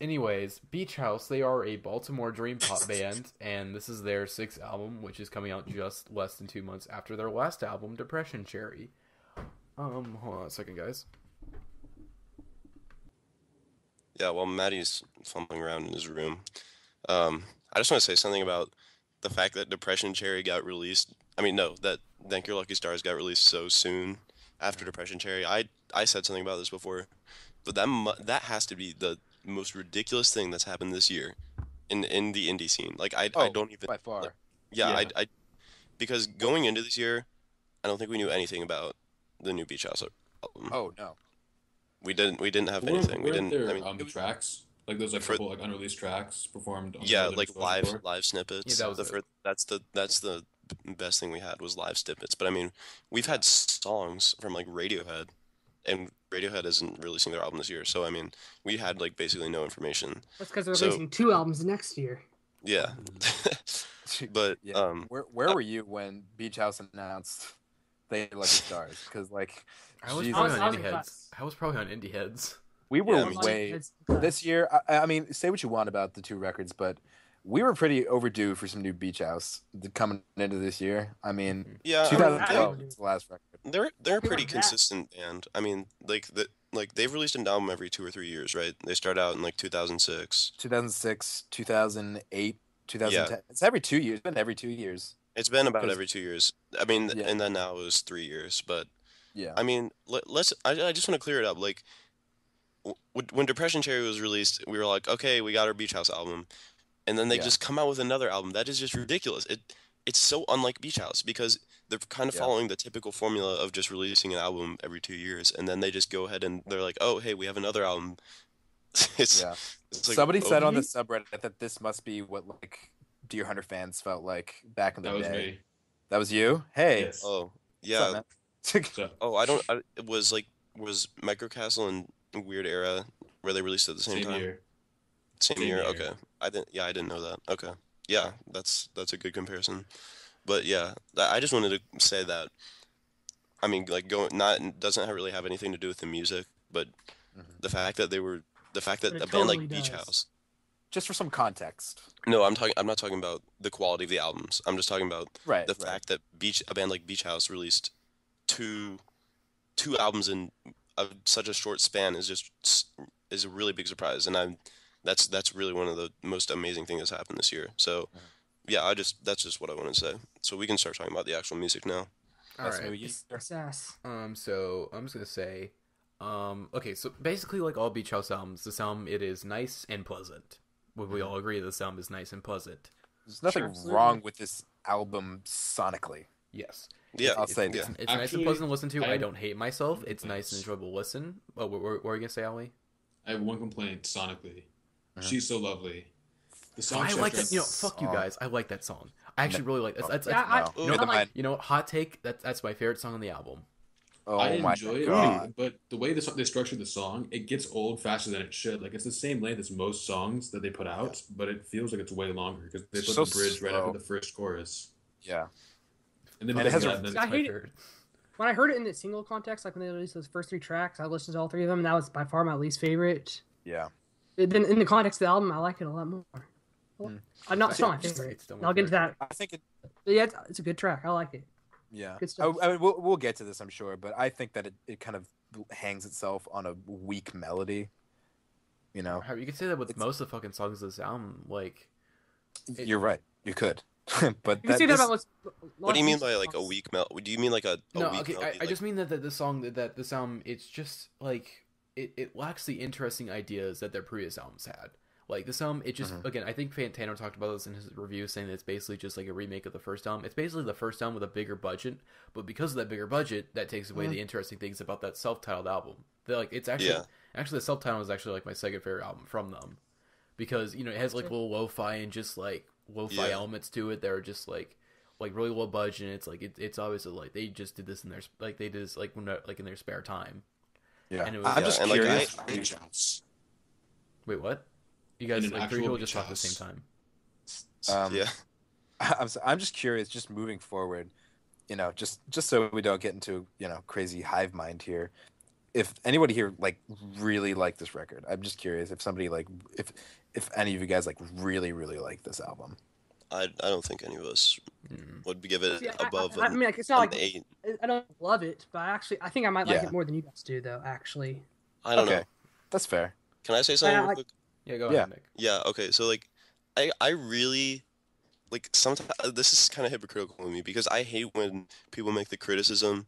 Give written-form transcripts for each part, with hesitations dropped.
Anyways, Beach House, they are a Baltimore dream pop band, and this is their sixth album, which is coming out just less than 2 months after their last album, Depression Cherry. Hold on a second, guys. Yeah, while Matty's fumbling around in his room, I just want to say something about the fact that Depression Cherry got released. I mean, no, that Thank Your Lucky Stars got released so soon after Depression Cherry. I said something about this before, but that has to be the most ridiculous thing that's happened this year in the indie scene. Like I Oh, don't even by like, far. yeah, Yeah. I because going into this year, I don't think we knew anything about the new Beach House album. Oh no. We didn't have Weren't, anything. We weren't didn't. I there mean, it was tracks? Like there's like a for couple like unreleased tracks performed on the yeah, Northern like Exposure tour. live Yeah, snippets. that was it. That's the best thing we had was live snippets. But I mean, we've Yeah. had songs from like Radiohead, and Radiohead isn't releasing their album this year. So I mean, we had like basically no information. That's because they're So releasing two albums next year. yeah, but Yeah. Where were you when Beach House announced they had Lucky Stars? Because like, I was Jesus, probably I on was Indie in Heads. class. I was probably on Indie Heads. we were yeah, me too. way this year. I mean, say what you want about the two records, but we were pretty overdue for some new Beach House coming into this year. I mean, Yeah, I mean, 2012 was the last record. they're a Who pretty was that? consistent band. I mean, like they've released an album every 2 or 3 years, right? They start out in like 2006. 2006, 2008, Yeah, 2010. It's every 2 years. It's been every 2 years. it's been about 'Cause every 2 years. I mean, yeah, and then now it was 3 years. But yeah, I mean, let's. I just want to clear it up. Like when Depression Cherry was released, we were like, okay, we got our Beach House album, and then they yeah, just come out with another album. That is just ridiculous. It's so unlike Beach House because they're kind of yeah. following the typical formula of just releasing an album every 2 years, and then they just go ahead and they're like, oh, hey, we have another album. It's Yeah. it's like, Somebody said on the okay. subreddit that this must be what like Deer Hunter fans felt like back in the That was day. me. That was you? Hey, Yes. Oh, what's up, yeah. man? So Oh, it was like was Microcastle and Weird Era where they released at the same same time? year. Same Same year. year. Okay. I didn't know that. Okay. Yeah, that's a good comparison. But yeah, I just wanted to say that. I mean, like going not doesn't really have anything to do with the music, but Mhm. the fact that But a it band totally like Beach does. House. Just for some context. No, I'm not talking about the quality of the albums. I'm just talking about Right, the right. fact that a band like Beach House released two two albums in such a short span is a really big surprise, and that's really one of the most amazing things that's happened this year. So Mhm. yeah, that's just what I wanted to say. So we can start talking about the actual music now. All That's right. maybe you. Sass. So I'm just gonna say, okay. So basically, like all Beach House albums, this album it is nice and pleasant. Would we all agree this album is nice and pleasant? There's nothing Sure, absolutely. wrong with this album sonically. Yes. Yeah, I'll say yeah. that. It's nice and Actually, pleasant to listen to. I I have don't hate myself. one It's nice and complaint. enjoyable to listen. Oh, what were you gonna say, Ali? I have one complaint sonically. Mhm. She's so lovely. The Oh, song I like that. structure. Fuck you Song. guys. I like that song. I actually really like that. That's Yeah, I, No. Oh, you know, Never I like- mind. you know, hot take. That's my favorite song on the album. Oh I my enjoy god. it, but the way they structured the song, it gets old faster than it should. Like it's the same length as most songs that they put out, but it feels like it's way longer because they put So the bridge right after slow. the first chorus, Yeah. and then And it has a- then That's I my hate it. favorite. when I heard it in the single context, like when they released those first three tracks, I listened to all three of them, and that was by far my least favorite. Yeah. Then in the context of the album, I like it a lot more. Hmm. It's not my It's favorite. still my I'll get into favorite. that. I think it But yeah, it's a good track. I like it. yeah. Good stuff. I mean, we'll get to this, I'm sure, but I think that it kind of hangs itself on a weak melody. You know, You could say that with It's- most of the fucking songs of this album. Like, you're right. You could, but You can say that this- about what's. What do you mean by like a weak mel? Do you mean like a no, weak okay. melody? I just mean that the song that this album, it's just like it lacks the interesting ideas that their previous albums had. Like this album, it just Mhm. again, I think Fantano talked about this in his review, saying that it's basically just like a remake of the first album. It's basically the first album with a bigger budget, but because of that bigger budget, that takes away Mhm. the interesting things about that self-titled album. Like it's actually Yeah. actually the self-titled is actually like my second favorite album from them, because it has like little lo-fi and just like lo-fi Yeah. elements to it that are just like really low budget. And it's like it's obviously like they just did this in their like they did this like when like in their spare time. yeah. and it was- I'm Yeah, just and like curious. Wait, what? You guys In an like three actual people just beach talk at the same house. time. Um, Yeah. I'm just curious, just moving forward, just so we don't get into crazy hive mind here. if anybody here like really liked this record. I'm just curious if somebody like if any of you guys like really like this album. I don't think any of us Mm. would give it See, above I mean, like, it's not an like 8. I don't love it, but I think I might like Yeah. it more than you guys do, though. Actually, I don't Okay. know. That's fair. Can I say something real like- quick? Yeah, go Yeah. ahead, Nick. Yeah, okay. So like I really like sometimes this is kind of hypocritical with me because I hate when people make the criticism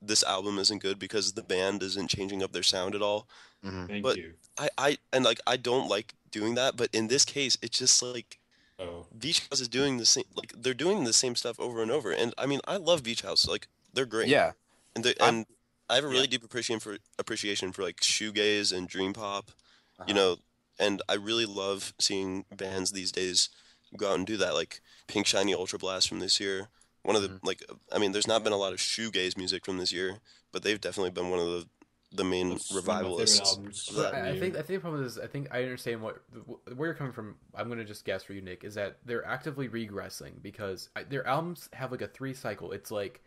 this album isn't good because the band isn't changing up their sound at all. Hmm. Thank But you. I don't like doing that, but in this case it's just like Oh, Beach House is doing the same, like they're doing the same stuff over and over. And I mean, I love Beach House. Like they're great. Yeah. And I have a really yeah. deep appreciation for like shoegaze and dream pop, you Uh-huh. know, and I really love seeing bands these days go out and do that. Like Pink Shiny Ultra Blast from this year. One of the Mhm. like I mean, there's not been a lot of shoegaze music from this year, but they've definitely been one of the main that's one of my favorite revivalists. albums. of But that. I think the problem is I think I understand where you're coming from. I'm gonna just guess for you, Nick, is that they're actively regressing because their albums have like a 3 cycle. It's like,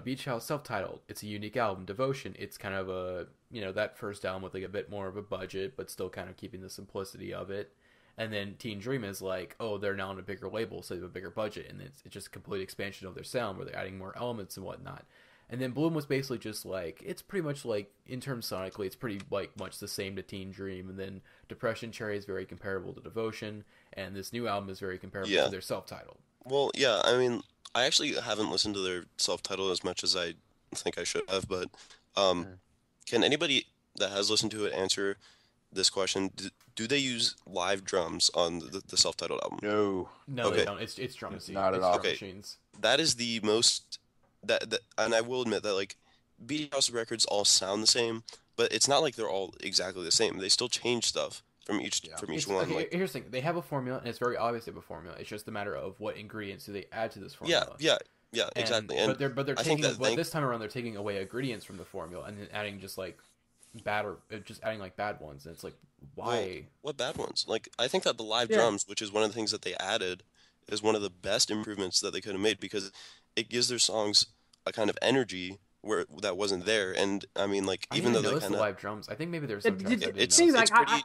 Beach House self-titled. It's a unique album. Devotion. It's kind of a that first album with like a bit more of a budget, but still kind of keeping the simplicity of it. And then Teen Dream is like, oh, they're now on a bigger label, so they have a bigger budget, and it's just a complete expansion of their sound where they're adding more elements and whatnot. And then Bloom was basically just like, it's pretty much like, in terms sonically, it's pretty like much the same to Teen Dream. And then Depression Cherry is very comparable to Devotion, and this new album is very comparable Yeah. to their self-titled. Well, yeah, I mean, I actually haven't listened to their self-titled as much as I think I should have, but Mhm. can anybody that has listened to it answer this question? Do they use live drums on the self-titled album? No. No, they Okay. don't. It's drum machines. Not at It's all. drum Okay. machines. That is the most and I will admit that like Beat House records all sound the same, but it's not like they're all exactly the same. They still change stuff from each Yeah. one. Okay, Like here's the thing. They have a formula, and it's very obvious they have a formula. It's just a matter of what ingredients do they add to this yeah, formula. yeah, exactly. And But they're I think taking that this time around they're taking away ingredients from the formula and then adding just like bad ones, and it's like, why? what bad ones? Like I think that the live Yeah. drums, which is one of the things that they added, is one of the best improvements that they could have made because it gives their songs a kind of energy where that wasn't there. And I mean, like I even didn't though they notice kind the of live drums. I think maybe there's some It- tracks I didn't it's seems notice. like it's pretty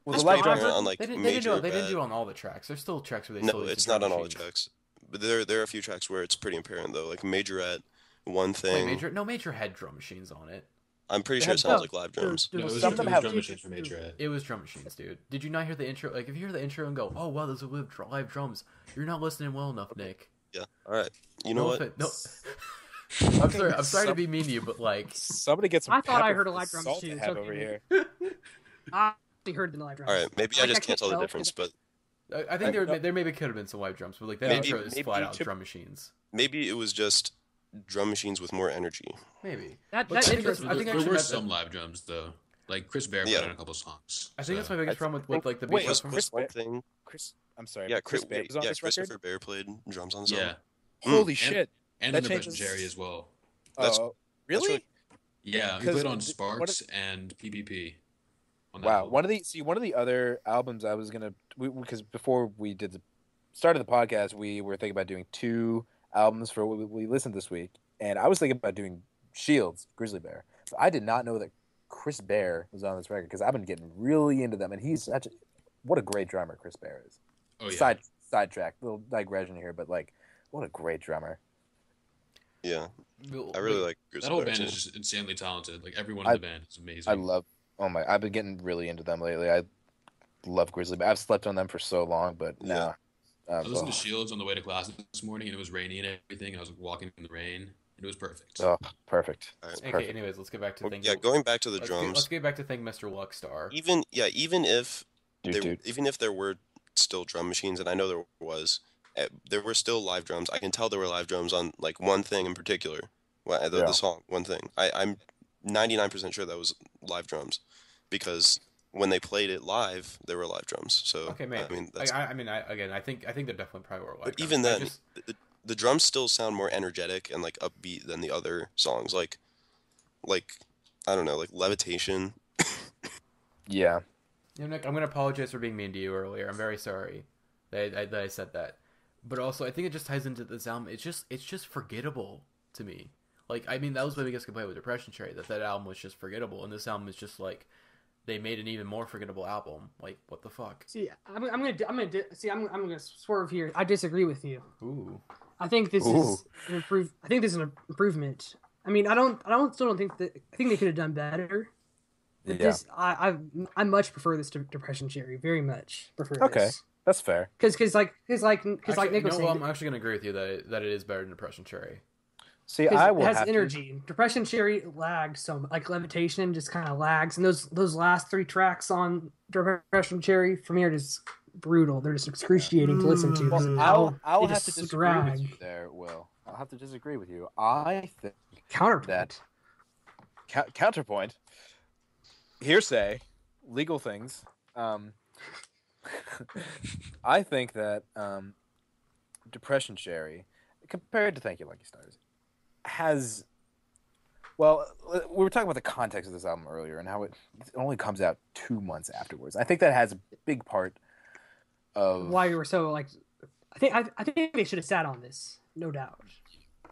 Well, it's the live pretty drums- apparent on like They didn't major do it. They didn't bad- do it on all the tracks. There's still tracks where they No, still use it's the not drum on all the machines. tracks. But there are a few tracks where it's pretty apparent though, like Majorette, One Wait, Thing. Major had drum machines on it. I'm pretty They sure it had sounds both. like live There's- drums. No, it there's was, Some it of them was have- drum machines from Majorette. It was drum machines, dude. Did you not hear the intro? Like, if you hear the intro and go, "Oh wow, those are live drums," you're not listening well enough, Nick. Yeah. All right. You know No what? offense- No. I'm sorry to be mean to you, but like, Somebody get some. I thought I pepper heard a for live the drums salt too, to it's have okay. over here. I actually heard the live drums. All right. Maybe I Like, just I can't tell the tell difference, but I think there maybe could have been some live drums, but like that Maybe- intro is maybe flat out to- drum machines. maybe it was just drum machines with more energy. Maybe. That But I think intro. that's- I think there actually were that- some live drums though. Like Chris Bear put Yeah. in a couple songs. I think that's so- my biggest problem with like the Wait, Beach was House formula. Chris One Bear- thing. Chris, I'm sorry. Yeah, but Chris Bear was on this Christopher record. Bear played drums on the song. Yeah, Holy Mm. shit! and That in the Depression changes- Cherry as well. That's- Oh, really? really- Yeah, he 'Cause played on what if- Sparks and PPP. On that Wow. album. One of the other albums I was gonna because before we did the start of the podcast, we were thinking about doing 2 albums for what we listened this week, and I was thinking about doing Shields, Grizzly Bear. So I did not know that Chris Bear was on this record because I've been getting really into them, and he's what a great drummer Chris Bear is. Oh yeah. Sidetrack, little digression here, but like, what a great drummer. Yeah. Well, I really wait, like Grizzly That whole Bear band too. is just insanely talented. Like everyone in the band is amazing. I love. Oh my! I've been getting really into them lately. I love Grizzly Bear. I've slept on them for so long, but now. I listened to Shields on the way to class this morning, and it was rainy and everything. I was walking in the rain, and it was perfect. Oh, perfect. All right. It's Okay, perfect. anyways, let's get back to Well, Thank yeah, You. going back to the Let's drums. get back to Thank Mr. Luckstar. Even if Dude. even if there were still drum machines, and I know there were still live drums. I can tell there were live drums on like One Thing in particular. Well, the Yeah. song One Thing. I'm 99% sure that was live drums because when they played it live, there were live drums. So Okay, man. I mean, that's, I think there definitely probably were live but drums. even I then, just- the drums still sound more energetic and like upbeat than the other songs. Like I don't know, like Levitation. Yeah. Nick, I'm gonna apologize for being mean to you earlier. I'm very sorry that I said that. But also, I think it just ties into this album. It's just forgettable to me. Like, I mean, that was my biggest complaint with Depression Cherry, that album was just forgettable, and this album is just like they made an even more forgettable album. Like, what the fuck? See, I'm gonna swerve here. I disagree with you. Ooh. I think this is an improvement. I mean, I think they could have done better. But this, I much prefer this to Depression Cherry. Very much prefer this. Okay, that's fair. Because like Nick was saying, I'm actually gonna agree with you that it is better than Depression Cherry. See, I will it has have energy. Depression Cherry lagged so like Levitation just kind of lags, and those last 3 tracks on Depression Cherry for me are just brutal. They're just excruciating to listen to. Well, I'll have to disagree with you there, Will. I'll have to disagree with you. I think Counterpoint. Counterpoint. Hearsay, legal things. I think that Depression Cherry, compared to Thank You Lucky Stars, has... Well, we were talking about the context of this album earlier and how it only comes out 2 months afterwards. I think that has a big part of... Why you were so, like... I think they should have sat on this, no doubt.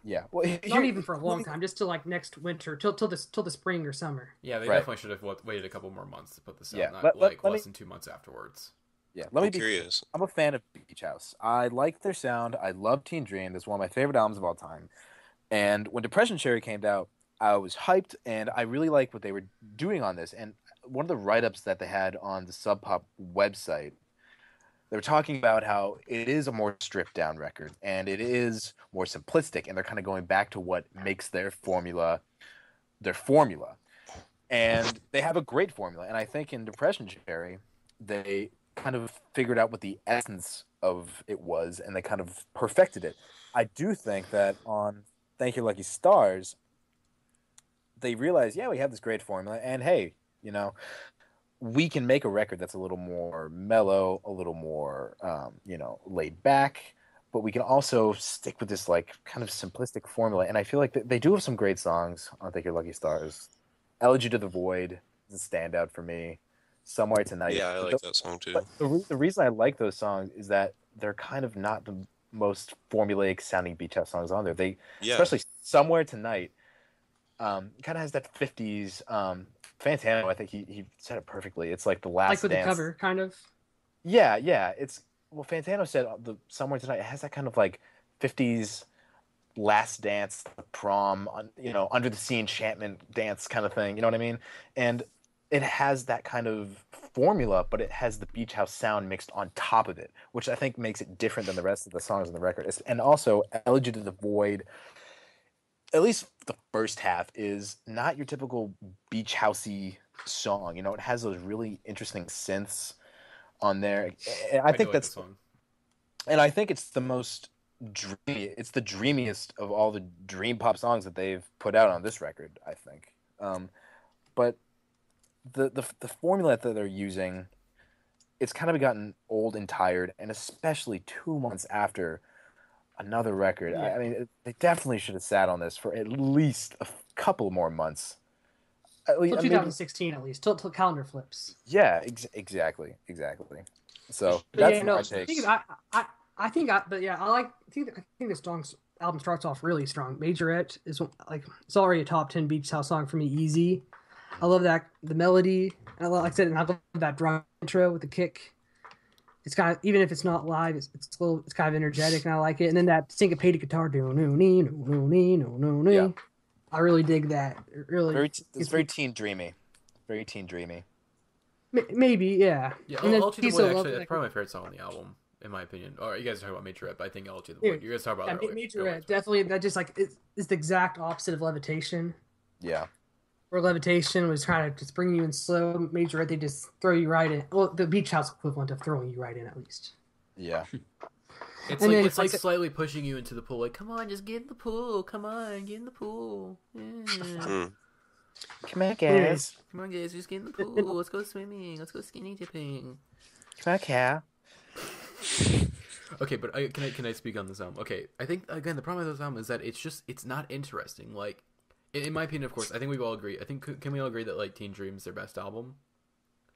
Yeah, well, not even for a long time, just till like next winter, till the spring or summer. Yeah, they definitely should have waited a couple more months to put this out, not less than 2 months afterwards. Yeah, I'm curious. I'm a fan of Beach House. I like their sound. I love Teen Dream. That's one of my favorite albums of all time. And when Depression Cherry came out, I was hyped, and I really liked what they were doing on this. And one of the write-ups that they had on the Sub Pop website, they were talking about how it is a more stripped-down record, and it is more simplistic, and they're kind of going back to what makes their formula. And they have a great formula, and I think in Depression Cherry, they kind of figured out what the essence of it was, and they kind of perfected it. I do think that on Thank You Lucky Stars, they realized, yeah, we have this great formula, and hey, you know, we can make a record that's a little more mellow, a little more, laid back, but we can also stick with this like kind of simplistic formula. And I feel like they do have some great songs on Thank You Lucky Stars. Elegy to the Void is a standout for me. Somewhere Tonight. Yeah, I like that song too. But the reason I like those songs is that they're kind of not the most formulaic sounding Beach House songs on there. Especially Somewhere Tonight, kind of has that 50s. Fantano, I think he said it perfectly. It's like the last like with dance. The cover, kind of. Yeah. Fantano said the Somewhere Tonight, it has that kind of like 50s last dance, prom, under the sea enchantment dance kind of thing. You know what I mean? And it has that kind of formula, but it has the Beach House sound mixed on top of it, which I think makes it different than the rest of the songs on the record. And also, Elegy to the Void, at least the first half, is not your typical beach housey song. You know, it has those really interesting synths on there. And I think that's, and I think it's the most dreamy. It's the dreamiest of all the dream pop songs that they've put out on this record, I think. But the formula that they're using, it's kind of gotten old and tired, and especially 2 months after another record. Yeah. I mean, they definitely should have sat on this for at least a couple more months. Till 2016, at least, till calendar flips. Yeah, exactly. So that's my take. I think this album starts off really strong. Majorette is like, it's already a top 10 Beach House song for me, easy. I love that, the melody. And I love that drum intro with the kick. It's kind of, even if it's not live, it's kind of energetic, and I like it. And then that syncopated guitar, yeah. I really dig that. It's very teen dreamy, very teen dreamy. Maybe, yeah. Yeah, Elegy to the Void, actually, that's probably my favorite song on the album, in my opinion. Or you guys are talking about Majorette, but I think Elegy to the Void. You guys talk about that. Majorette, definitely. That just like it's the exact opposite of Levitation. Yeah. Where Levitation was trying to just bring you in slow, Majorette, they just throw you right in. Well, the Beach House equivalent of throwing you right in, at least. Yeah. It's like slightly pushing you into the pool. Like, come on, just get in the pool. Come on, get in the pool. Yeah. Come on, guys. Come on, guys, just get in the pool. Let's go swimming. Let's go skinny dipping. Come on, Cal. Okay, but can I speak on this album? Okay, I think, again, the problem with this album is that it's not interesting. Like, in my opinion, of course, I think we all agree. I think, can we all agree that, like, Teen Dream is their best album?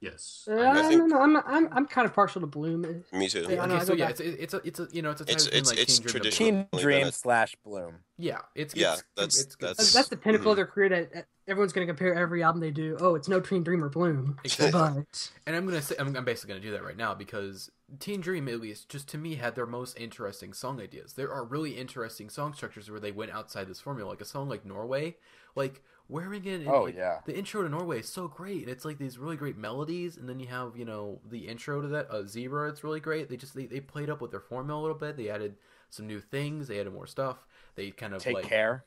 Yes. I think- I'm kind of partial to Bloom. Me too. Yeah, I know, Okay, I so go yeah, back- it's a you know it's a type It's- of thing it's- like it's Teen Dream. traditional. Teen Then Dream it- / Bloom. Yeah, Yeah, that's- it's good. that's- That's the pinnacle Mhm. of their career. Everyone's going to compare every album they do. Oh, it's no Teen Dream or Bloom. Exactly. But And I'm gonna say I'm basically gonna do that right now because Teen Dream, at least, just to me, had their most interesting song ideas. There are really interesting song structures where they went outside this formula, like a song like Norway, like wearing it. Oh, like, yeah. the intro to Norway is so great. And it's like these really great melodies, and then you have the intro to that Zebra. It's really great. They played up with their formula a little bit. They added some new things. They added more stuff. They kind of Take Care.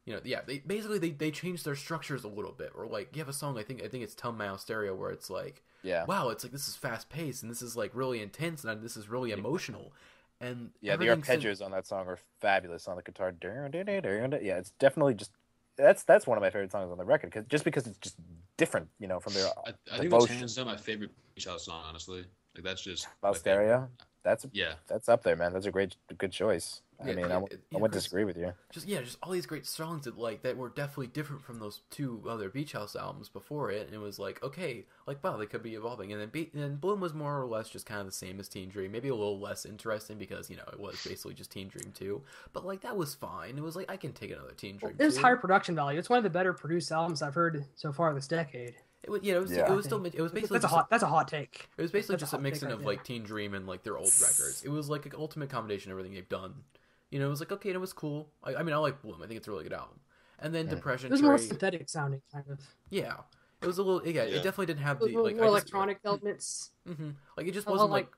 They changed their structures a little bit. Or like you have a song, I think it's Tell My Stereo, where it's like, Yeah. wow, it's like this is fast paced and this is like really intense and this is really emotional. And Yeah, the everything arpeggios on that song are fabulous on the guitar. Yeah, it's definitely just that's one of my favorite songs on the record because it's just different, from their I think that's devotion. hands down my favorite Beach House song, honestly. Like that's just About my favorite. Stereo. Yeah. That's up there, man. That's a good choice. I Yeah, mean, yeah, I yeah, wouldn't 'cause- disagree with you. just all these great songs that were definitely different from those two other Beach House albums before it. And it was like, okay, like wow, they could be evolving. And then Bloom was more or less just kind of the same as Teen Dream, maybe a little less interesting because it was basically just Teen Dream 2. But like that was fine. It was like I can take another Teen Dream. it was 2. higher production value. It's one of the better produced albums I've heard so far this decade. It was, it was still it was basically That's a hot take. It was basically That's a just a hot mixing take of right like Teen Dream and like their old records. It was like an ultimate combination of everything they've done. It was like okay, and it was cool. I mean, I like Bloom. I think it's a really good album. And then Depression. It was more Cherry- synthetic sounding, kind of. Yeah, it was a little. Yeah, it Yeah. definitely didn't have A the little like more I just- electronic elements. Like it just I wasn't like-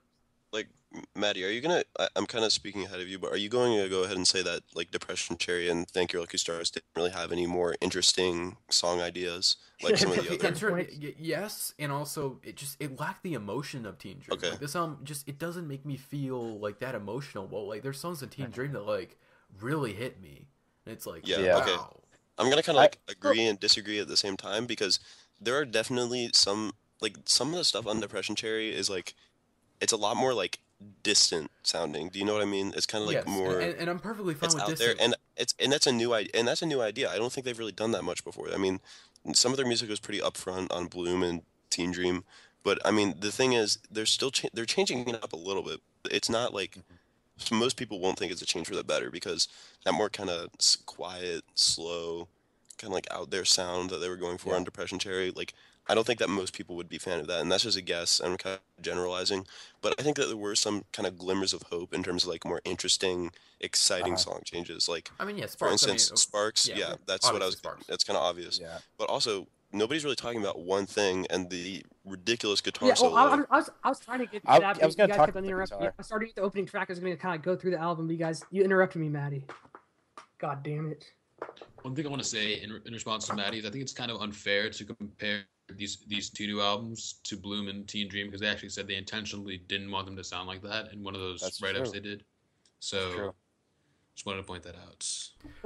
like Maddie, are you gonna? I'm kind of speaking ahead of you, but are you going to go ahead and say that like Depression Cherry and Thank Your Lucky Stars didn't really have any more interesting song ideas like some of the Okay, other? yes, and also it lacked the emotion of Teen Dream. Okay. Like, this album it doesn't make me feel like that emotional. Well, like there's songs in Teen Dream that like really hit me. And it's like Yeah, wow. okay. I'm gonna kind of like agree and disagree at the same time because there are definitely some of the stuff on Depression Cherry is like it's a lot more like distant sounding. Do you know what I mean? It's kind of like Yes, more. and I'm perfectly fine It's with out this. there, and that's a new idea, and that's a new idea. I don't think they've really done that much before. I mean, some of their music was pretty upfront on Bloom and Teen Dream, but I mean, the thing is, they're still they're changing it up a little bit. It's not like so most people won't think it's a change for the better because that more kind of quiet, slow, kind of like out there sound that they were going for on Depression Cherry, like. I don't think that most people would be a fan of that, and that's just a guess. I'm kind of generalizing, but I think that there were some kind of glimmers of hope in terms of like more interesting, exciting song changes. Like, I mean, yeah, for Sparks. instance, Sparks. yeah, Yeah, that's what I was. obviously Sparks. That's kind of obvious. Yeah. But also, nobody's really talking about one thing, and the ridiculous guitar Yeah, solo. I was trying to get to I that, was but gonna you guys talk kept on about the interrupting me. guitar. I started with the opening track. I was going to kind of go through the album, but you interrupted me, Maddie. God damn it. One thing I want to say in response to Matty is I think it's kind of unfair to compare these two new albums to Bloom and Teen Dream because they actually said they intentionally didn't want them to sound like that in one of those That's write-ups true. they did. True. So just wanted to point that out.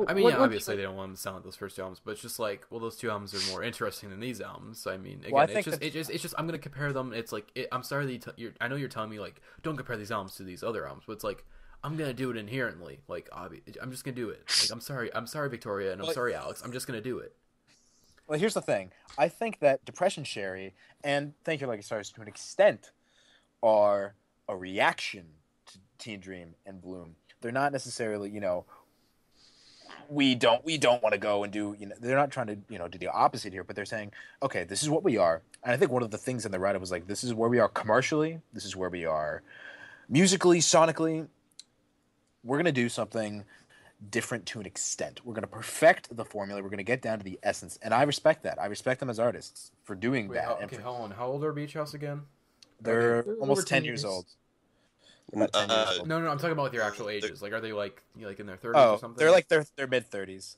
I mean, One- yeah, one- obviously they don't want them to sound like those first two albums, but it's just like, well, those two albums are more interesting than these albums. So, I mean, again, Well, I it's think just I'm gonna compare them. It's like I'm sorry that I know you're telling me like don't compare these albums to these other albums, but it's like I'm gonna do it inherently. Like I'm just gonna do it. Like I'm sorry, Victoria, and I'm sorry, Alex. I'm just gonna do it. Well, here's the thing. I think that Depression Cherry and Thank You Lucky Stars to an extent are a reaction to Teen Dream and Bloom. They're not necessarily, we don't want to go and do, they're not trying to, do the opposite here, but they're saying, okay, this is what we are. And I think one of the things in the write-up was like, this is where we are commercially. This is where we are musically, sonically. We're going to do something different to an extent. We're going to perfect the formula. We're going to get down to the essence. And I respect that. I respect them as artists for doing Wait, that. okay, hold on. How old are Beach House again? They're They're almost over 10 10 years years. old. About 10 years old. No, I'm talking about with your actual ages. Like, are they like in their 30s or Oh, something? they're like their mid 30s.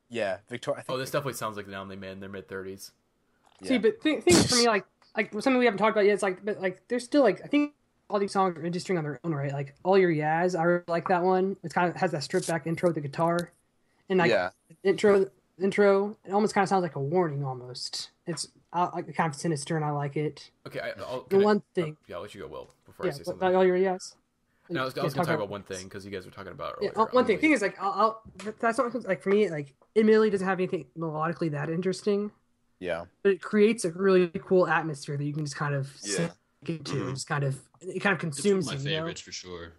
Yeah, Victoria. I think Oh, this definitely sounds like the album they made in their mid 30s. See, yeah. but things for me, like something we haven't talked about yet. It's like, but like, there's still like, I think all these songs are interesting on their own, right? Like, All Your Yaz, I really like that one. It kind of has that stripped back intro with the guitar, and like Yeah. intro. It almost kind of sounds like a warning, almost. It's like kind of sinister, and I like it. Okay, The one thing, yeah, I'll let you go, Will, before I yeah, say but, something. like All Your Yaz. No, I was gonna talk about one thing because you guys were talking about it Yeah, earlier. one thing. Thing is, like, that's not like for me. Like, admittedly, doesn't have anything melodically that interesting. Yeah. but it creates a really cool atmosphere that you can just kind of Yeah. sink into, Mhm. and just kind of it kind of It's one of consumes my you, you know? favorites for sure.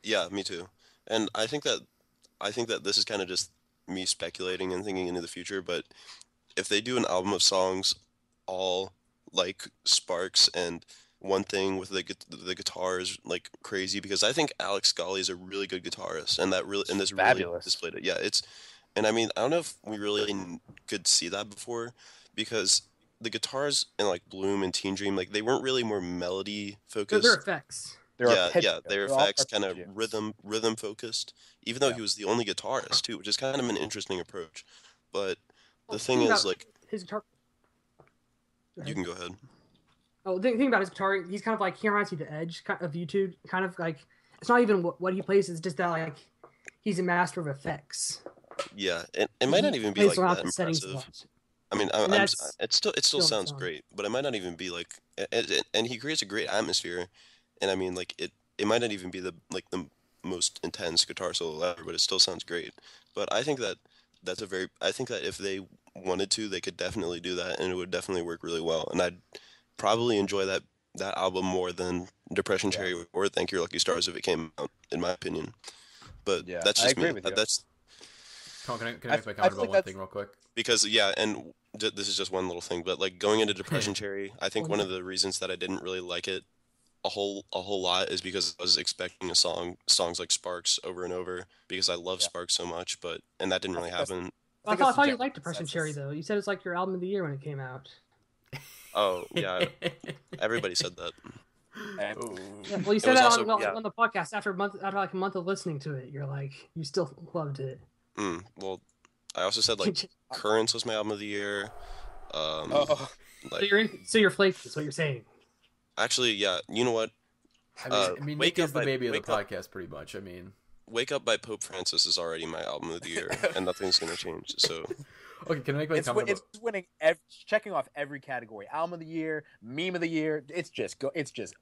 Yeah, me too. And I think that this is kind of just me speculating and thinking into the future, but if they do an album of songs all like Sparks and one thing with the guitars like crazy, because I think Alex Scully is a really good guitarist, and this really Fabulous. displayed it. Yeah, and I mean, I don't know if we really could see that before, because the guitars in like Bloom and Teen Dream, like they weren't really more melody They're focused. effects. They're Yeah, arpeggio. their They're all effects kind of arpeggios. rhythm focused, even though Yeah. he was the only guitarist too, which is kind of an interesting approach. But Well, the thing is, like, his guitar. Go you ahead. can go ahead. Oh, the thing about his guitar, he's kind of like, he reminds me of the Edge of YouTube. Kind of like, it's not even what he plays, it's just that, like, he's a master of effects. Yeah, it might not even be plays like around that with the settings a impressive. lot. I mean, And I'm that's it still still sounds fun. great, but it might not even be like, and he creates a great atmosphere, and I mean, like it might not even be the most intense guitar solo ever, but it still sounds great. But I think that if they wanted to, they could definitely do that, and it would definitely work really well, and I'd probably enjoy that album more than Depression Yeah. Cherry or Thank Your Lucky Stars if it came out, in my opinion. But Yeah, that's I just agree me. with you. That's Can I I make my feel comment like about one that's- thing real quick? because yeah, and this is just one little thing, but like going into Depression Cherry, I think one of the reasons that I didn't really like it a whole lot is because I was expecting songs like Sparks over and over because I love Yeah. Sparks so much, and that didn't I really think that's- happen. I think that's thought the you general liked Depression Cherry, consensus. though. You said it's like your album of the year when it came out. Oh yeah, everybody said that. And Oh. Yeah, well, you It said was that also- on, yeah. on the podcast after like a month of listening to it. You're like, you still loved it. Well, I also said like Currents was my album of the year. oh, Like so you're flaky. Is what you're saying. actually, yeah, you know what? I mean, Wake Nick Up is the by- baby of the Wake Up- podcast, pretty much. I mean, Wake Up by Pope Francis is already my album of the year, and nothing's gonna change. So okay, can I make my comment? it's winning. Checking off every category: album of the year, meme of the year. It's just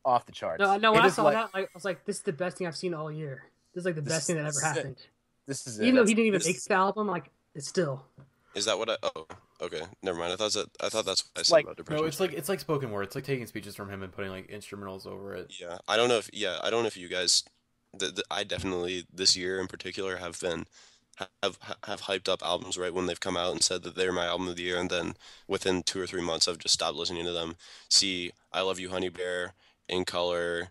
off the charts. No. When It I is saw like- that, I was like, this is the best thing I've seen all year. This is like the This best thing that is ever it. happened. This is it. Even though he didn't even This- make the album, like, it's still. is that what I? Oh, okay, never mind. I thought that's what I said Like- about Depression. No, it's like spoken word. It's like taking speeches from him and putting like instrumentals over it. Yeah, I don't know if you guys, I definitely this year in particular have hyped up albums right when they've come out and said that they're my album of the year, and then within 2 or 3 months I've just stopped listening to them. See, I Love You, Honey Bear, In Color,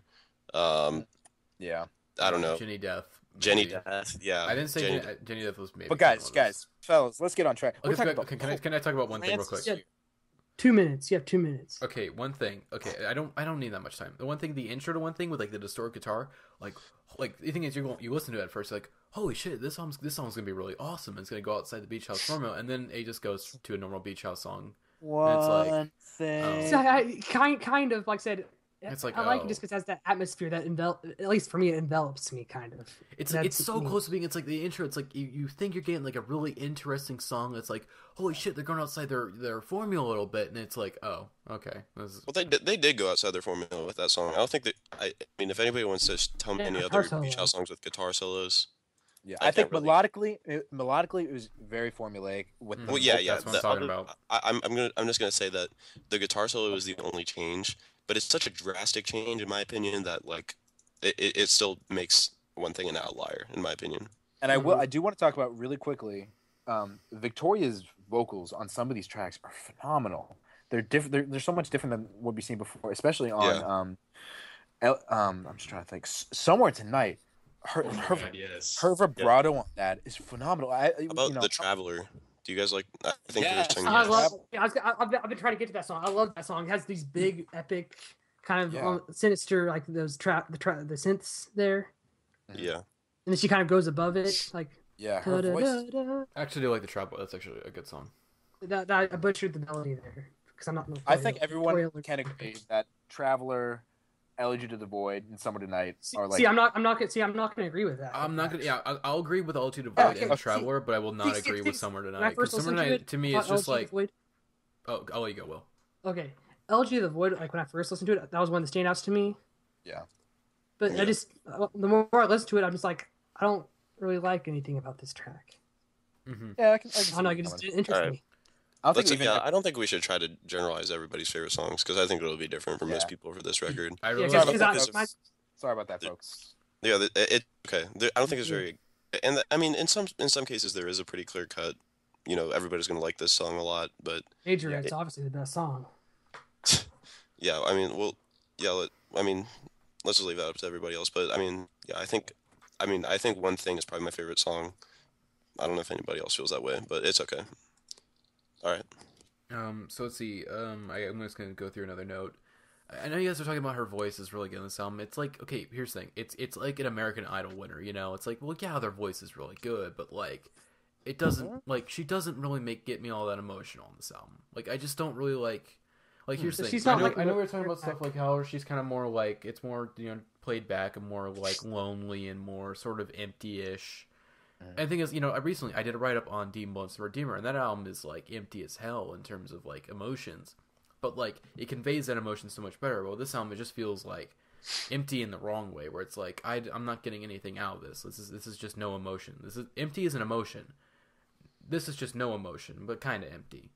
yeah. I don't know, Jenny Death. Jenny maybe. Death. Yeah, I didn't say Jenny Jenny Death was maybe. But one of those. guys, fellas, let's get on track. Okay, We're talking so about can I talk about one thing real quick? Francis. 2 minutes. You have 2 minutes. Okay, one thing. Okay, I don't need that much time. The one thing, the intro to one thing with like the distorted guitar, like the thing is you listen to it at first, you're like, holy shit, this song's gonna be really awesome. It's gonna go outside the beach house formula, and then it just goes to a normal beach house song. One it's like, thing. So kind of like I said. It's like, I like it oh. just because it has that atmosphere that at least for me, it envelops me kind of. It's That's so me. close to being. It's like the intro. It's like you think you're getting like a really interesting song. That's like, holy shit, they're going outside their formula a little bit, and it's like, oh, okay. This is... Well, they did go outside their formula with that song. I don't think that. I mean, if anybody wants to tell me Yeah, any guitar other beach solo. house songs with guitar solos, Yeah, I I think can't really- melodically, it was very formulaic. With Mhm. well, yeah, That's what I'm talking about. I'm just gonna say that the guitar solo is the only change, but it's such a drastic change in my opinion that like it still makes one thing an outlier in my opinion. And I do want to talk about really quickly. Victoria's vocals on some of these tracks are phenomenal. They're different. They're so much different than what we've seen before, especially on. I'm just trying to think. Somewhere Tonight, her God, yes. her vibrato on that is phenomenal. How about The Traveler? Do you guys like? I think Yes. you're singing. I that. love. Yeah, I've been trying to get to that song. I love that song. It has these big, epic, kind of Yeah. sinister, like those the synths there, Yeah. and then she kind of goes above it, like. Yeah, her voice. Da-da-da-da. I actually do like the Travel. That's actually a good song. I butchered the melody there because I'm not. I think everyone Victoria- can agree that Traveler, Elegy to the Void, and Summer Tonight are like. See, I'm not gonna agree with that. I'm not gonna. Yeah, I'll agree with All Too Devoid Okay, and the see- Traveler, but I will not see, agree with see, Summer when I Tonight. Because first Summer listened Tonight it, to me I is thought just Elegy like. of the Void- Oh, I'll let you go, Will. Okay, Elegy of the Void. Like when I first listened to it, that was one of the standouts to me. Yeah. But Yeah. I just the more I listen to it, I'm just like I don't really like anything about this track. Mm-hmm. Yeah, I can I don't know, it just didn't interest Alright. me. I don't think even. I don't think we should try to generalize everybody's favorite songs because I think it'll be different for most people for this record. I Yeah, really Sorry because about like that, I, folks. Sorry about that, folks. Yeah, okay. I don't think it's very, and I mean, in some cases there is a pretty clear cut. Everybody's gonna like this song a lot, but Major Yeah. Ed's obviously the best song. yeah, I mean, well, yeah, let's just leave that up to everybody else. But I mean, yeah, I think One Thing is probably my favorite song. I don't know if anybody else feels that way, but it's okay. All right. So let's see. I'm just gonna go through another note. I know you guys are talking about her voice is really good in this album. It's like, okay, here's the thing. It's like an American Idol winner, you know? It's like, well, yeah, their voice is really good, but like, it doesn't like she doesn't really get me all that emotional on this album. Like, I just don't really like. Like, here's the thing. She's not I know we like- were talking about stuff like how she's kind of more like it's more played back and more like lonely and more sort of empty-ish. And the thing is, I recently I did a write up on Demon Bones the Redeemer, and that album is like empty as hell in terms of like emotions, but like it conveys that emotion so much better. Well, this album it just feels like empty in the wrong way, where it's like I'm not getting anything out of this. This is just no emotion. This is empty as an emotion. This is just no emotion, but kind of empty.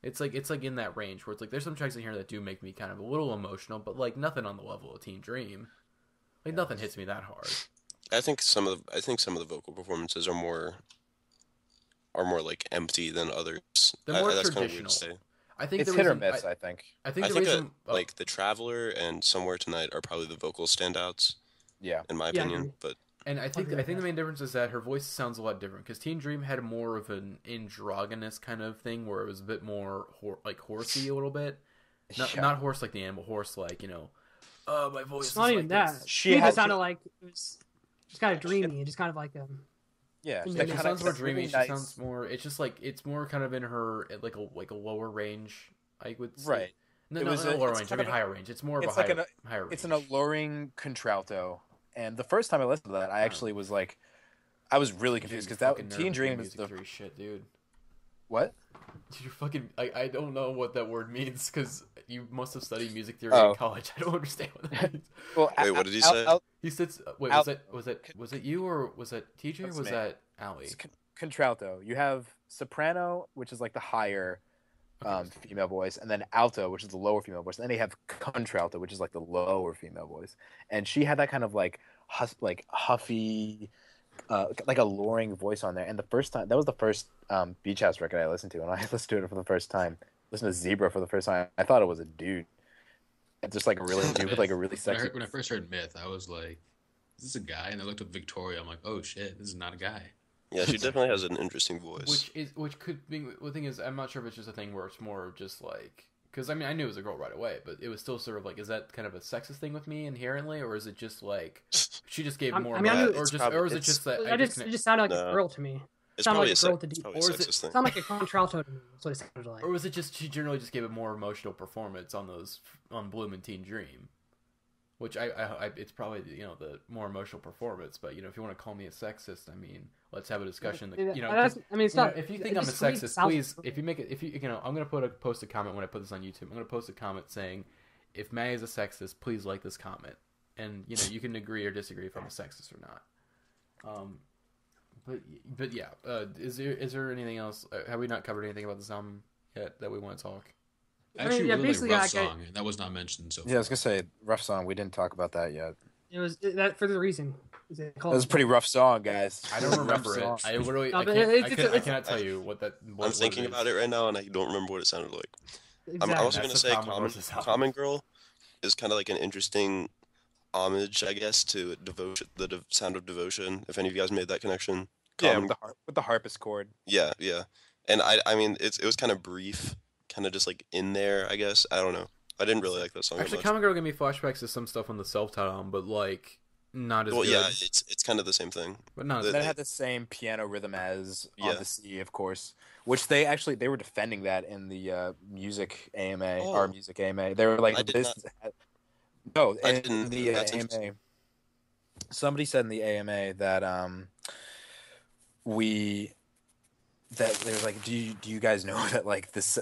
It's like in that range where it's like there's some tracks in here that do make me kind of a little emotional, but like nothing on the level of Teen Dream. Like nothing hits me that hard. I think some of the vocal performances are more like empty than others. They're more That's kind of weird traditional. to say. I think It's the hit or reason, miss, I think. I think I the think reason like The Traveler and Somewhere Tonight are probably the vocal standouts Yeah. in my Yeah, I opinion. agree. But and I think agree with the that. main difference is that her voice sounds a lot different because Teen Dream had more of an androgynous kind of thing where it was a bit more like horsey a little bit, not horse like the animal, horse like my voice. It's is not even like that. this. She She had- just sounded like it was just kind of dreamy and just kind of like Yeah. She that She kinda- sounds more that's dreamy. really She nice. sounds more. It's just like it's more kind of in her like a lower range. I would say. Right. No, It no, was not a- lower it's range. I kind mean of a- higher range. It's more of a it's like higher, an- higher range. It's an alluring contralto, and the first time I listened to that, I actually was like, I was really confused because that Teen Dream is the shit, dude. what? Dude, you're fucking. I don't know what that word means because you must have studied music theory Oh. in college. I don't understand what that means. Well, Wait, what did he say? He said, "Wait, Al- was it you or was that TJ or That's was me. that Ali?" It's contralto. You have soprano, which is like the higher female voice, and then alto, which is the lower female voice, and then you have contralto, which is like the lower female voice. And she had that kind of like huffy, like alluring voice on there. And the first time, that was the first Beach House record I listened to, and I listened to it for the first time. Listened to Zebra for the first time. I thought it was a dude, and just like a really dude with like a really sexy. When I first heard Myth, I was like, "Is this a guy?" And I looked up Victoria. I'm like, "Oh shit, this is not a guy." yeah, she definitely has an interesting voice. Which could be the thing is I'm not sure if it's just a thing where it's more just like because I mean I knew it was a girl right away, but it was still sort of like is that kind of a sexist thing with me inherently, or is it just like she just gave more, I mean, I emotion, knew- or is it just that it just sounded like No. a girl to me. It's sounded probably like a, a girl with a deep. probably a or is it- sexist thing. Sound like a contralto to me. That's what it sounded like. or was it just she generally just gave a more emotional performance on Bloom and Teen Dream, which I it's probably the more emotional performance, but if you want to call me a sexist, I mean let's have a discussion. That, That's- I mean, it's not. if you think it I'm a just to me sexist, sounds- please, if you make it, I'm gonna post a comment when I put this on YouTube. I'm gonna post a comment saying, if Matty is a sexist, please like this comment, and you can agree or disagree if I'm a sexist or not. But yeah, is there anything else? Have we not covered anything about this album yet that we want to talk? I I mean, actually yeah, really like basically, Rough like, Song, and that was not mentioned so far. Yeah, I was gonna say rough song. We didn't talk about that yet. It was that for the reason. That was a pretty rough song, guys. I don't remember it. Rough song. I literally, No, I, but can't, it's- I cannot tell you what that. I'm thinking about it right now, and I don't remember what it sounded like. Exactly. I'm also That's going to the say problem with this album. Common Girl is kind of like an interesting homage, I guess, to devotion, the sound of devotion. If any of you guys made that connection, Yeah, Common- with the harpist chord. yeah, and I mean, it was kind of brief, kind of just like in there, I guess. I don't know. I didn't really like that song Actually, much. Common Girl gave me flashbacks to some stuff on the self-titled album, but like not as Well, good. yeah, it's kind of the same thing. But not the- as That had the same piano rhythm as On Yeah. the Sea, of course. Which they were defending that in the music AMA, Oh. our music AMA. They were like, I did this. No, I in didn't- the that's AMA. interesting. Somebody said in the AMA that they were like, do you guys know that like this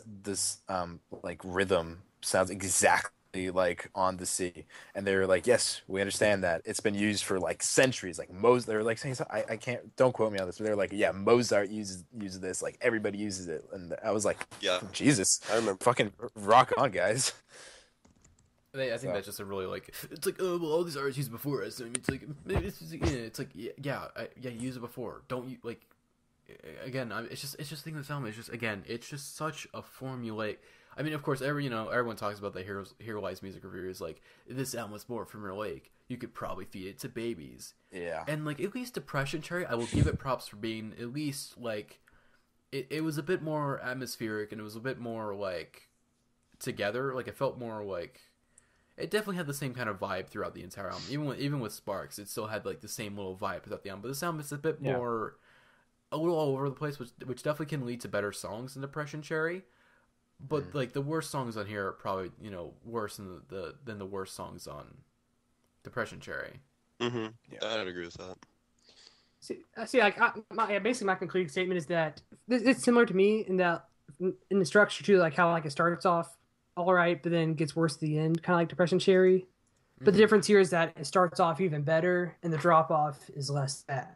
like rhythm sounds exactly like on the sea, and they're like, yes, we understand that it's been used for like centuries. Like they're like saying, I can't, don't quote me on this, but they're like, yeah, Mozart uses this, like everybody uses it, and I was like, Yeah, Jesus, I remember. fucking rock on, guys. I think that's just a really like it's like well all these artists used before us. I mean it's like yeah use it before. Don't you like again? It's just thinking this album is just again it's just such a formulaic. I mean of course everyone talks about the Hero-ized music reviewers like this album was more formulaic. You could probably feed it to babies. Yeah, and like at least Depression Cherry, I will give it props for being at least like it was a bit more atmospheric and it was a bit more like together. Like it felt more like. It definitely had the same kind of vibe throughout the entire album. Even with Sparks, it still had like the same little vibe throughout the album. But this album is a bit more, a little all over the place, which definitely can lead to better songs than Depression Cherry. But like the worst songs on here are probably worse than the worst songs on Depression Cherry. Mm-hmm. Yeah, I'd agree with that. See, like basically my concluding statement is that it's similar to me in that in the structure too, like how like it starts off all right, but then gets worse at the end, kind of like Depression Cherry. But the difference here is that it starts off even better, and the drop off is less bad.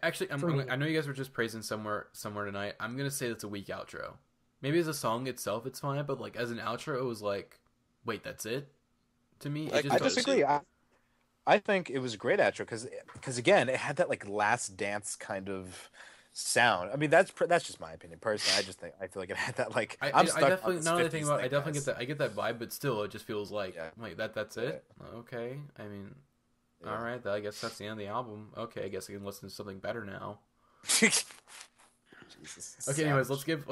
I know you guys were just praising somewhere tonight. I'm gonna say that's a weak outro. Maybe as a song itself, it's fine, but like as an outro, it was like, wait, that's it. To me, I disagree. I think it was a great outro because again, it had that like Last Dance kind of sound. I mean, that's just my opinion personally. I feel like it had that like I definitely now that I think about it, I definitely get that vibe, but still it just feels like that's it. Okay, I mean, all right, I guess that's the end of the album. Okay, I guess I can listen to something better now. Jesus, okay, anyways, let's give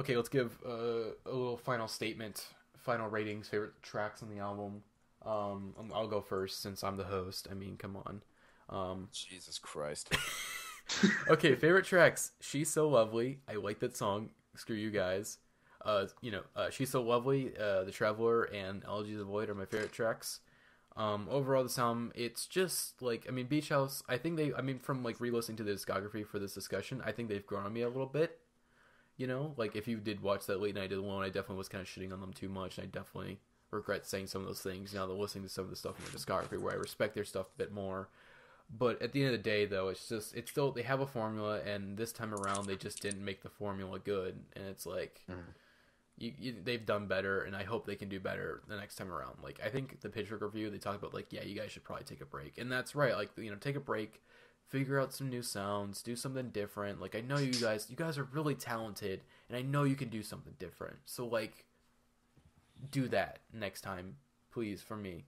a little final statement, final ratings, favorite tracks on the album. I'll go first since I'm the host. I mean, come on. Jesus Christ. Okay, favorite tracks. She's So Lovely. I like that song. Screw you guys. She's So Lovely, The Traveler, and Elegies of Void are my favorite tracks. Overall, this album, it's just like, I mean, Beach House, from like re-listening to the discography for this discussion, I think they've grown on me a little bit. Like if you did watch that Late Night Alone, I definitely was kind of shitting on them too much, and I definitely regret saying some of those things now that listening to some of the stuff in their discography where I respect their stuff a bit more. But at the end of the day, though, it's still, they have a formula, and this time around, they just didn't make the formula good. And it's like, they've done better, and I hope they can do better the next time around. Like, I think the Pitchfork review, they talk about, like, yeah, you guys should probably take a break. And that's right. Like, take a break, figure out some new sounds, do something different. Like, I know you guys are really talented, and I know you can do something different. So, like, do that next time, please, for me.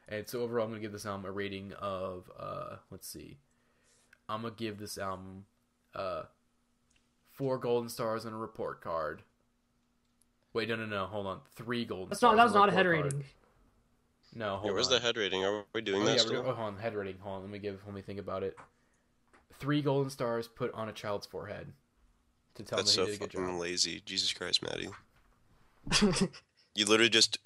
And so overall, I'm going to give this album a rating of, let's see. I'm going to give this album 4 golden stars and a report card. Wait, no, hold on. 3 golden stars. That was not a head rating. No, hold on. Where's the head rating? Are we doing that still? Hold on, head rating. Hold on, let me think about it. 3 golden stars put on a child's forehead to tell them he did a good job. That's so fucking lazy. Jesus Christ, Matty. You literally just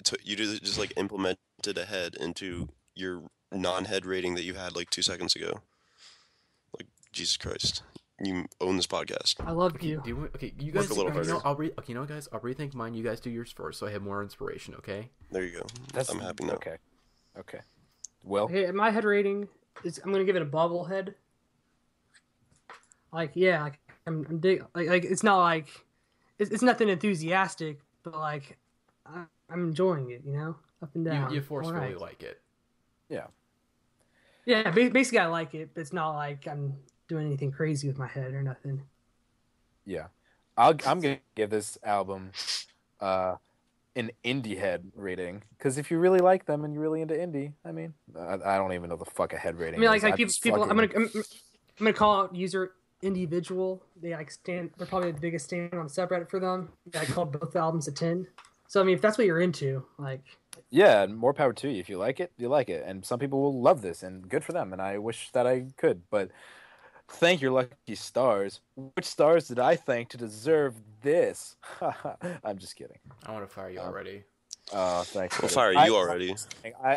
like implemented a head into your non-head rating that you had like 2 seconds ago. Like, Jesus Christ, you own this podcast. I love you. You guys. Guys, I'll rethink mine. You guys do yours first, so I have more inspiration. Okay. There you go. I'm happy now. Okay. Well, okay, my head rating is I'm gonna give it a bobblehead. Like, yeah, like I'm dig like it's not like it's nothing enthusiastic, but like. I'm enjoying it, up and down. You forcefully like it. Yeah. Yeah, basically I like it, but it's not like I'm doing anything crazy with my head or nothing. Yeah. I'm going to give this album an indie head rating, because if you really like them and you're really into indie, I mean, I don't even know the fuck a head rating is. Like people I'm going to call out user individual. They're probably the biggest stand on the subreddit for them. I called both albums a 10. So, I mean, if that's what you're into, like... Yeah, more power to you. If you like it, you like it. And some people will love this, and good for them, and I wish that I could. But thank your lucky stars. Which stars did I thank to deserve this? I'm just kidding. I want to fire you already. Oh, thanks. We'll fire you already.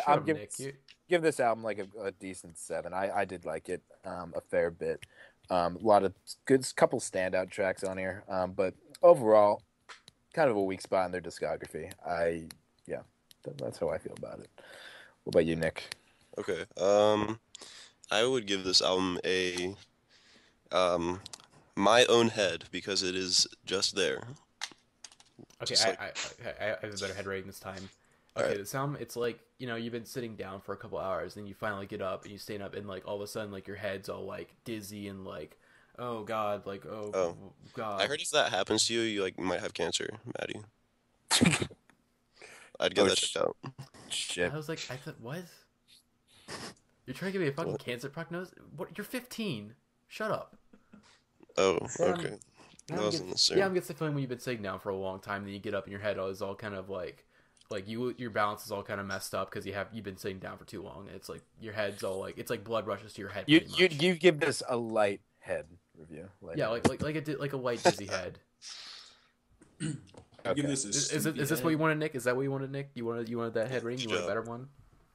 I'm give this album like a decent 7. I did like it a fair bit. A lot of couple standout tracks on here. But overall... kind of a weak spot in their discography. That's how I feel about it. What about you, Nick? Okay. I would give this album a my own head because it is just there. Okay, Just I have a better head rating this time. All Okay, right. the sound, it's like, you've been sitting down for a couple hours, then you finally get up, and you stand up, and, like, all of a sudden, like, your head's all, like, dizzy, and, like, oh, God, like, Oh. God. I heard if that happens to you, you might have cancer, Matty. I'd get Oh, that checked out. Shit. I thought, what? You're trying to give me a fucking What? cancer prognosis? What? You're 15. Shut up. Oh, Yeah, okay. That wasn't necessary. I'm getting the feeling when you've been sitting down for a long time, then you get up and your head is all kind of like your balance is all kind of messed up because you've been sitting down for too long. It's like your head's all like, it's like blood rushes to your head. You pretty much. you give this a light head review. Yeah, like a light dizzy head. I'll give Okay. this a Is this what you wanted, Nick? Is that what you wanted, Nick? You wanted that head ring? You want a Sure. better one?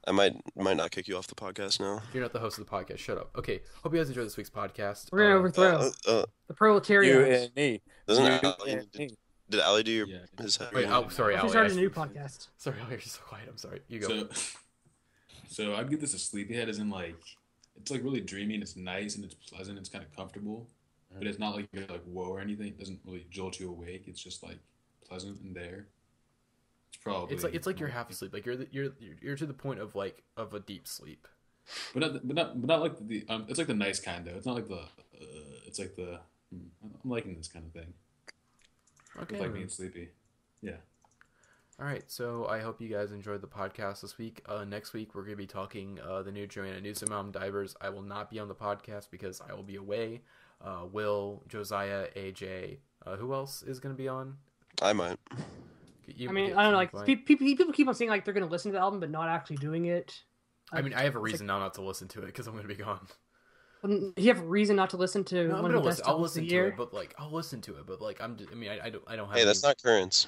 I might not kick you off the podcast now. You're not the host of the podcast. Shut up. Okay. Hope you guys enjoyed this week's podcast. We're gonna overthrow the You proletariat. and me. Doesn't You Ali, and me. did Ali do Yeah. his head? Wait, ring? sorry, We Ali. started a new podcast. Sorry, Ali, you're so quiet. I'm sorry. You go. So I'd give this a sleepyhead, as in like it's like really dreamy and it's nice and it's pleasant. It's kind of comfortable, but it's not like you're like whoa or anything. It doesn't really jolt you awake. It's just like pleasant and there. It's probably It's like you're half asleep. Like you're to the point of of a deep sleep. but not like the it's like the nice kind though. It's not like the it's like the I'm liking this kind of thing. Okay. With, like then. being sleepy. Yeah. All right, so I hope you guys enjoyed the podcast this week. Next week, we're going to be talking the new Joanna Newsom album, Divers. I will not be on the podcast because I will be away. Will, Josiah, AJ, who else is going to be on? I might. I mean, I don't know. Like people keep on saying like they're going to listen to the album, but not actually doing it. I mean, I have a reason now not to listen to it because I'm going to be gone. You have a reason not to listen to No, I'm one gonna of the best listen. I'll albums of listen the to year. it, but I'll listen to it. But I don't have. Hey, that's not currents.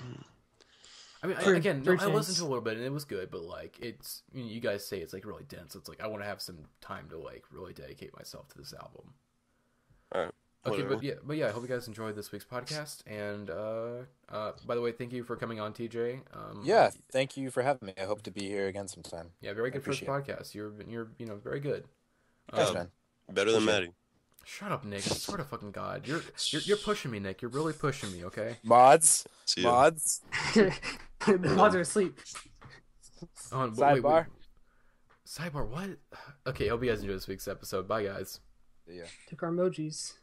I mean, For- again, for I listened chance. to a little bit and it was good, but it's you guys say it's really dense. It's I want to have some time to really dedicate myself to this album. All right. Okay, Whatever. but yeah, I hope you guys enjoyed this week's podcast. And by the way, thank you for coming on, TJ. Yeah, thank you for having me. I hope to be here again sometime. Yeah, very good first appreciate podcast. You're very good. Thanks, man. Better than Appreciate Matty. Shut up, Nick. I swear to fucking God, you're pushing me, Nick. You're really pushing me. Okay. Mods, See ya. mods. The mods are asleep. Oh, and Sidebar. Sidebar. What? Okay. Hope you guys enjoyed this week's episode. Bye, guys. Yeah. Took our emojis.